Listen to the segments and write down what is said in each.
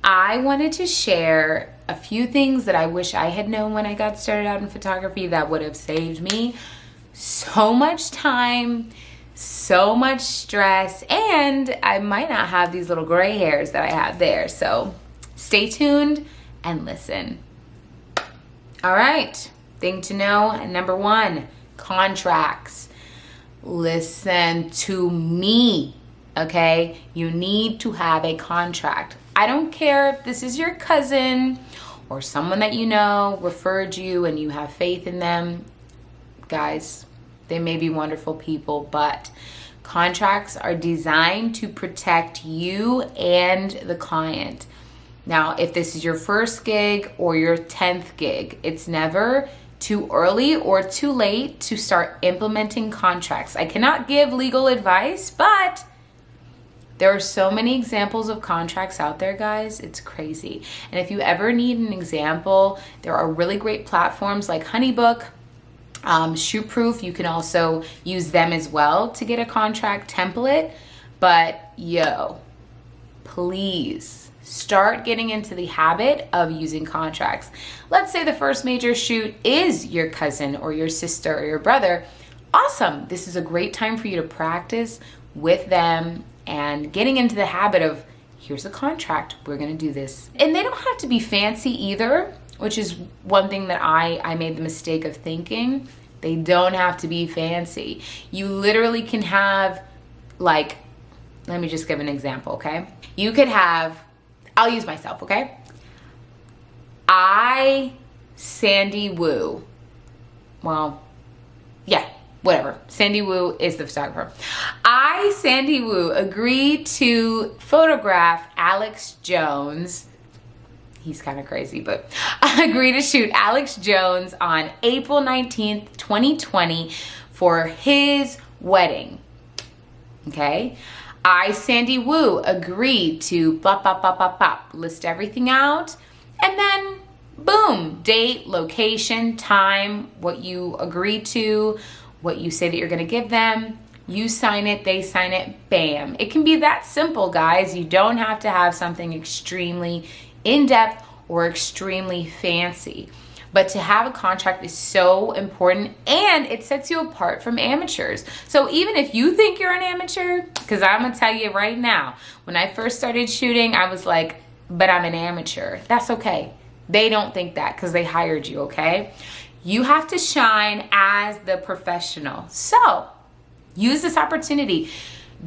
I wanted to share a few things that I wish I had known when I got started out in photography that would have saved me so much time, so much stress, and I might not have these little gray hairs that I have there. So stay tuned and listen. All right, thing to know, number one, contracts. Listen to me, okay? You need to have a contract. I don't care if this is your cousin or someone that you know referred you and you have faith in them. Guys, they may be wonderful people, but contracts are designed to protect you and the client. Now, if this is your first gig or your 10th gig, it's never too early or too late to start implementing contracts. I cannot give legal advice, but there are so many examples of contracts out there, guys. It's crazy. And if you ever need an example, there are really great platforms like Honeybook, Shootproof. You can also use them as well to get a contract template. But please start getting into the habit of using contracts. Let's say the first major shoot is your cousin or your sister or your brother. Awesome. This is a great time for you to practice with them and getting into the habit of, here's a contract, we're gonna do this. And they don't have to be fancy either, which is one thing that I made the mistake of thinking. They don't have to be fancy. You literally can have, like, let me just give an example, okay? You could have, I'll use myself, okay? Sandy Wu, whatever. Sandy Wu is the photographer. Sandy Wu, agreed to photograph Alex Jones. He's kind of crazy, but I agreed to shoot Alex Jones on April 19th, 2020 for his wedding. Okay? Sandy Wu, agreed to blah, blah, blah, blah, blah, list everything out, and then boom, date, location, time, what you agreed to, what you say that you're gonna give them. You sign it, they sign it, bam. It can be that simple, guys. You don't have to have something extremely in-depth or extremely fancy. But to have a contract is so important, and it sets you apart from amateurs. So even if you think you're an amateur, because I'm gonna tell you right now, when I first started shooting, I was like, but I'm an amateur. That's okay. They don't think that because they hired you, okay? You have to shine as the professional. So use this opportunity.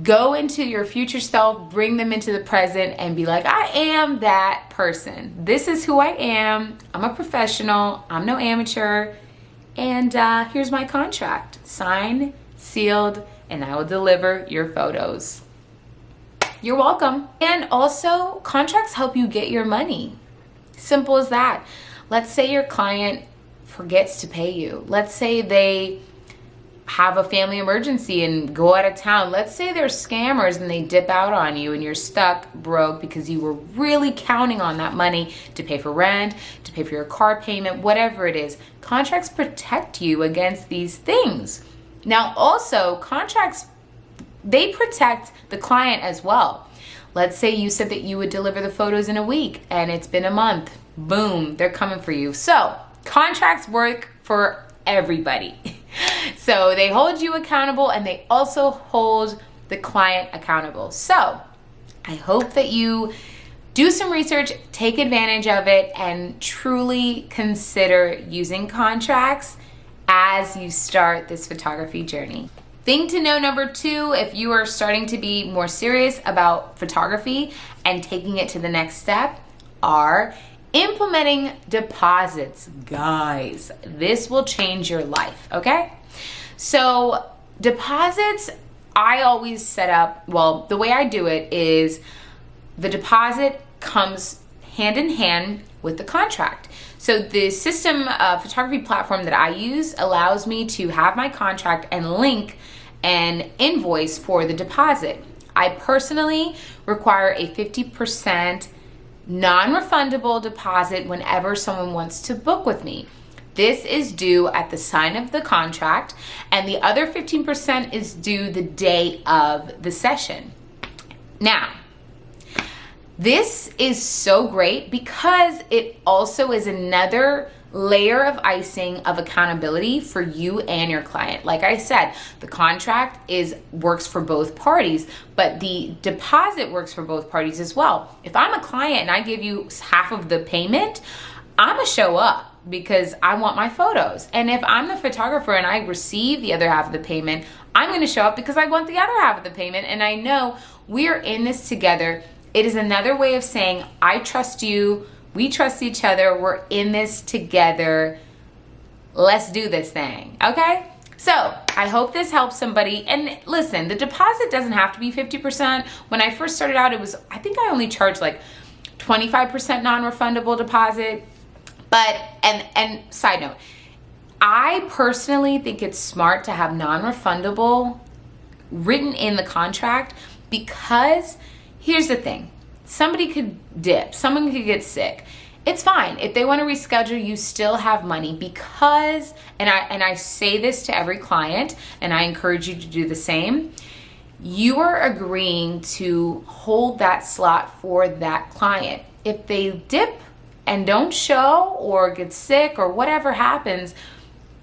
Go into your future self, bring them into the present, and be like, I am that person. This is who I am. I'm a professional. I'm no amateur. And here's my contract. Signed, sealed, and I will deliver your photos. You're welcome. And also, contracts help you get your money. Simple as that. Let's say your client forgets to pay you. Let's say they have a family emergency and go out of town. Let's say they're scammers and they dip out on you and you're stuck broke because you were really counting on that money to pay for rent, to pay for your car payment, whatever it is. Contracts protect you against these things. Now also, contracts, they protect the client as well. Let's say you said that you would deliver the photos in a week and it's been a month. Boom, they're coming for you. So contracts work for everybody. So they hold you accountable and they also hold the client accountable. So I hope that you do some research, take advantage of it, and truly consider using contracts as you start this photography journey. Thing to know number two, if you are starting to be more serious about photography and taking it to the next step, are implementing deposits. Guys, this will change your life, okay? So deposits, I always set up, well, the way I do it is the deposit comes hand in hand with the contract. So the system photography platform that I use allows me to have my contract and link an invoice for the deposit. I personally require a 50% non-refundable deposit whenever someone wants to book with me. This is due at the sign of the contract, and the other 15% is due the day of the session. Now, This is so great because it also is another layer of icing of accountability for you and your client. Like I said, the contract works for both parties, but the deposit works for both parties as well. If I'm a client and I give you half of the payment, I'm gonna show up because I want my photos. And if I'm the photographer and I receive the other half of the payment, I'm gonna show up because I want the other half of the payment, and I know we're in this together. It is another way of saying, I trust you, we trust each other, we're in this together, let's do this thing, okay? So I hope this helps somebody. And listen, the deposit doesn't have to be 50%. When I first started out, I think I only charged like 25% non-refundable deposit. But, and side note, I personally think it's smart to have non-refundable written in the contract, because here's the thing. Somebody could dip, someone could get sick. It's fine. If they want to reschedule, you still have money, because, and I say this to every client, and I encourage you to do the same, you are agreeing to hold that slot for that client. If they dip and don't show or get sick or whatever happens,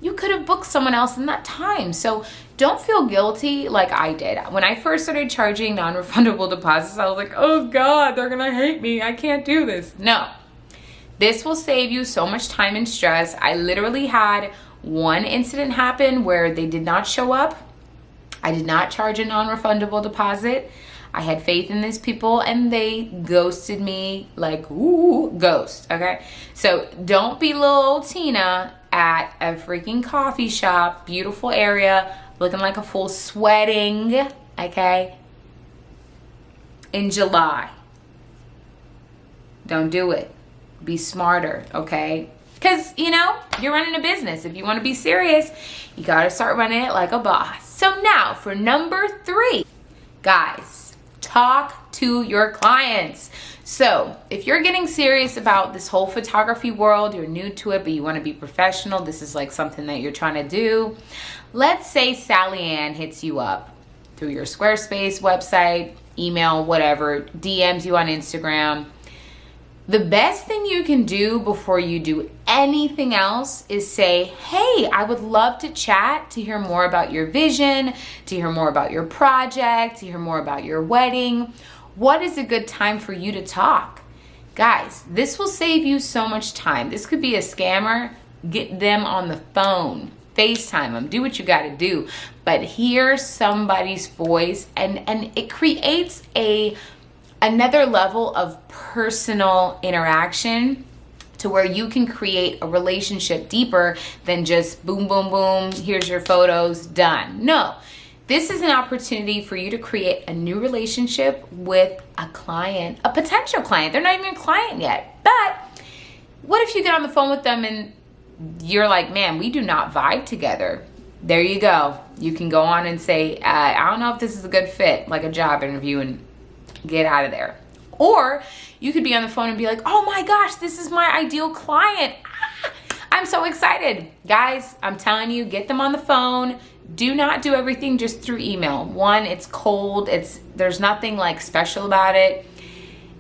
you could have booked someone else in that time. So don't feel guilty like I did. When I first started charging non-refundable deposits, I was like, oh God, they're gonna hate me. I can't do this. No, this will save you so much time and stress. I literally had one incident happen where they did not show up. I did not charge a non-refundable deposit. I had faith in these people and they ghosted me like, ooh, ghost, okay? So don't be little old Tina at a freaking coffee shop, beautiful area, looking like a fool, sweating, okay, in July. Don't do it. Be smarter, okay? Because, you're running a business. If you want to be serious, you got to start running it like a boss. So now for number 3, guys, talk to your clients. So if you're getting serious about this whole photography world, you're new to it, but you want to be professional, this is like something that you're trying to do. Let's say Sally Ann hits you up through your Squarespace website, email, whatever, DMs you on Instagram. The best thing you can do before you do anything else is say, hey, I would love to chat, to hear more about your vision, to hear more about your project, to hear more about your wedding. What is a good time for you to talk? Guys, this will save you so much time. This could be a scammer. Get them on the phone. FaceTime them. Do what you got to do. But hear somebody's voice, and it creates another level of personal interaction to where you can create a relationship deeper than just boom, boom, boom, here's your photos, done. No, this is an opportunity for you to create a new relationship with a client, a potential client. They're not even a client yet. But what if you get on the phone with them and you're like, man, we do not vibe together? There you go. You can go on and say, I don't know if this is a good fit, like a job interview, and get out of there. Or you could be on the phone and be like, oh my gosh, this is my ideal client. I'm so excited. Guys, I'm telling you, get them on the phone. Do not do everything just through email. One, it's cold. There's nothing like special about it.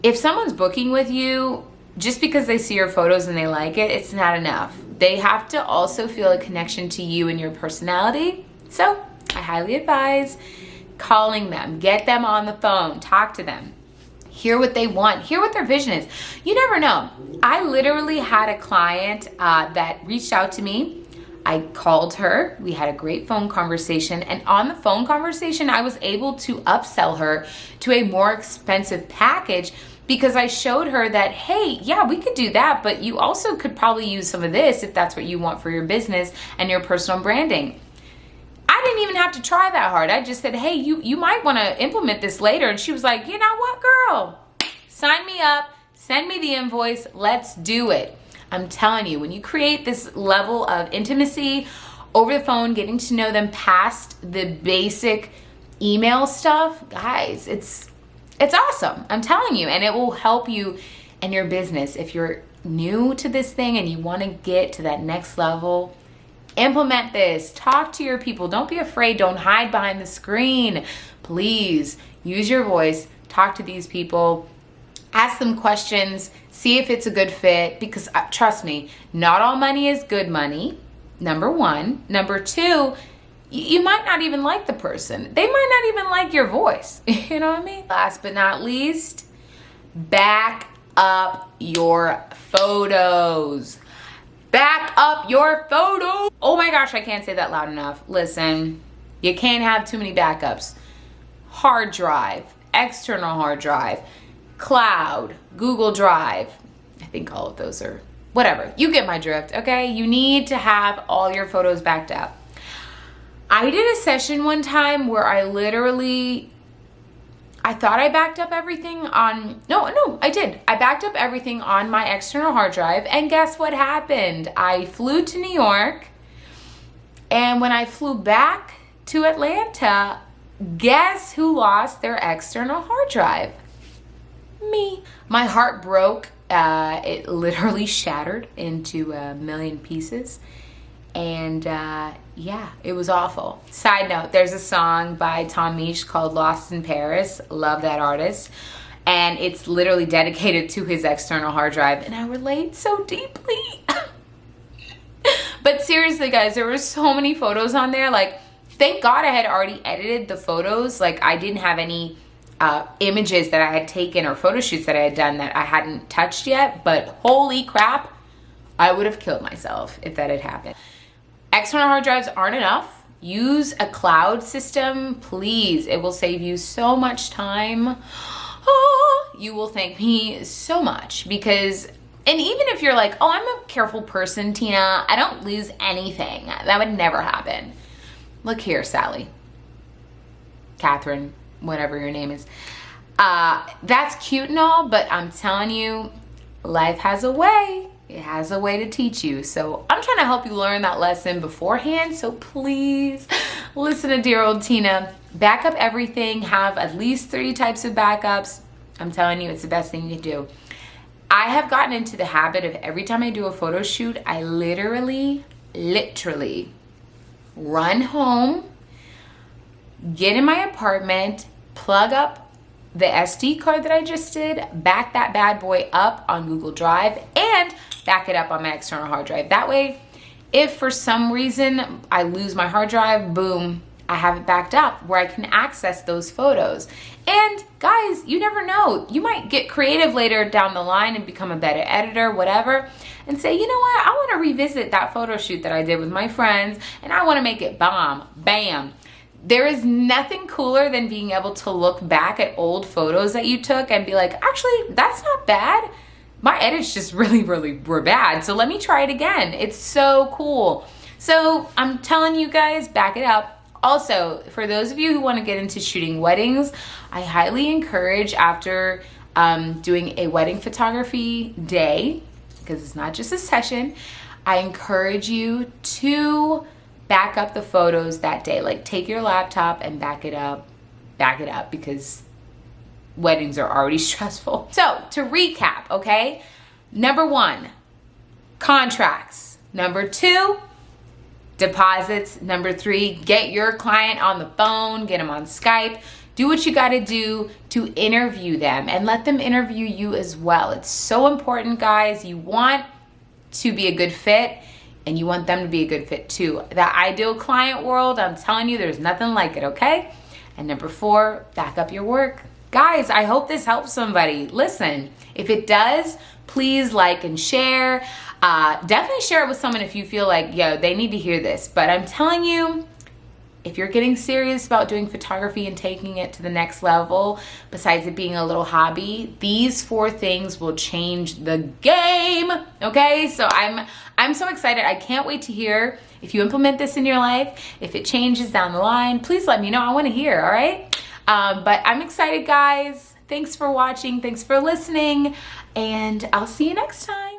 If someone's booking with you, just because they see your photos and they like it, it's not enough. They have to also feel a connection to you and your personality. So I highly advise calling them, get them on the phone, talk to them, hear what they want, hear what their vision is. You never know. I literally had a client that reached out to me. I called her, we had a great phone conversation, and on the phone conversation, I was able to upsell her to a more expensive package because I showed her that, hey, yeah, we could do that, but you also could probably use some of this if that's what you want for your business and your personal branding. I didn't even have to try that hard. I just said, hey, you might want to implement this later. And she was like, you know what, girl? Sign me up. Send me the invoice. Let's do it. I'm telling you, when you create this level of intimacy over the phone, getting to know them past the basic email stuff, guys, it's awesome. I'm telling you. And it will help you and your business. If you're new to this thing and you want to get to that next level, implement this. Talk to your people. Don't be afraid. Don't hide behind the screen. Please use your voice. Talk to these people. Ask them questions, see if it's a good fit, because trust me, not all money is good money, number one. Number two, you might not even like the person. They might not even like your voice. You know what I mean? Last but not least, back up your photos. Back up your photos. Oh my gosh, I can't say that loud enough. Listen, you can't have too many backups. Hard drive, external hard drive, cloud, Google Drive. I think all of those are, whatever. You get my drift, okay? You need to have all your photos backed up. I did a session one time where I thought I backed up everything on, no, I did. I backed up everything on my external hard drive, and guess what happened? I flew to New York, and when I flew back to Atlanta, guess who lost their external hard drive? Me. My heart broke. It literally shattered into a million pieces. And yeah, it was awful. Side note, there's a song by Tom Misch called Lost in Paris. Love that artist. And it's literally dedicated to his external hard drive. And I relate so deeply. But seriously, guys, there were so many photos on there. Like, thank God I had already edited the photos. Like, I didn't have any images that I had taken or photo shoots that I had done that I hadn't touched yet. But holy crap, I would have killed myself if that had happened. External hard drives aren't enough. Use a cloud system, please. It will save you so much time. Oh, you will thank me so much because, and even if you're like, oh, I'm a careful person, Tina, I don't lose anything. That would never happen. Look here, Sally, Catherine, whatever your name is. That's cute and all, but I'm telling you, life has a way. It has a way to teach you. So I'm trying to help you learn that lesson beforehand. So please listen to dear old Tina. Back up everything. Have at least 3 types of backups. I'm telling you, it's the best thing you can do. I have gotten into the habit of every time I do a photo shoot, I literally run home, get in my apartment, plug up the SD card that I just did, back that bad boy up on Google Drive, and back it up on my external hard drive. That way, if for some reason I lose my hard drive, boom, I have it backed up where I can access those photos. And guys, you never know. You might get creative later down the line and become a better editor, whatever, and say, you know what? I want to revisit that photo shoot that I did with my friends, and I want to make it bomb, bam. There is nothing cooler than being able to look back at old photos that you took and be like, actually, that's not bad. My edits just really were bad. So let me try it again. It's so cool. So I'm telling you guys, back it up. Also, for those of you who want to get into shooting weddings, I highly encourage after doing a wedding photography day, because it's not just a session, I encourage you to back up the photos that day. Like, take your laptop and back it up because weddings are already stressful. So to recap, okay? Number 1, contracts. Number 2, deposits. Number 3, get your client on the phone, get them on Skype. Do what you gotta do to interview them and let them interview you as well. It's so important, guys. You want to be a good fit, and you want them to be a good fit too. The ideal client world, I'm telling you, there's nothing like it, okay? And number 4, back up your work. Guys, I hope this helps somebody. Listen, if it does, please like and share. Definitely share it with someone if you feel like, yo, they need to hear this. But I'm telling you, if you're getting serious about doing photography and taking it to the next level, besides it being a little hobby, these 4 things will change the game, okay? So I'm so excited. I can't wait to hear if you implement this in your life, if it changes down the line. Please let me know. I want to hear, all right? But I'm excited, guys. Thanks for watching. Thanks for listening. And I'll see you next time.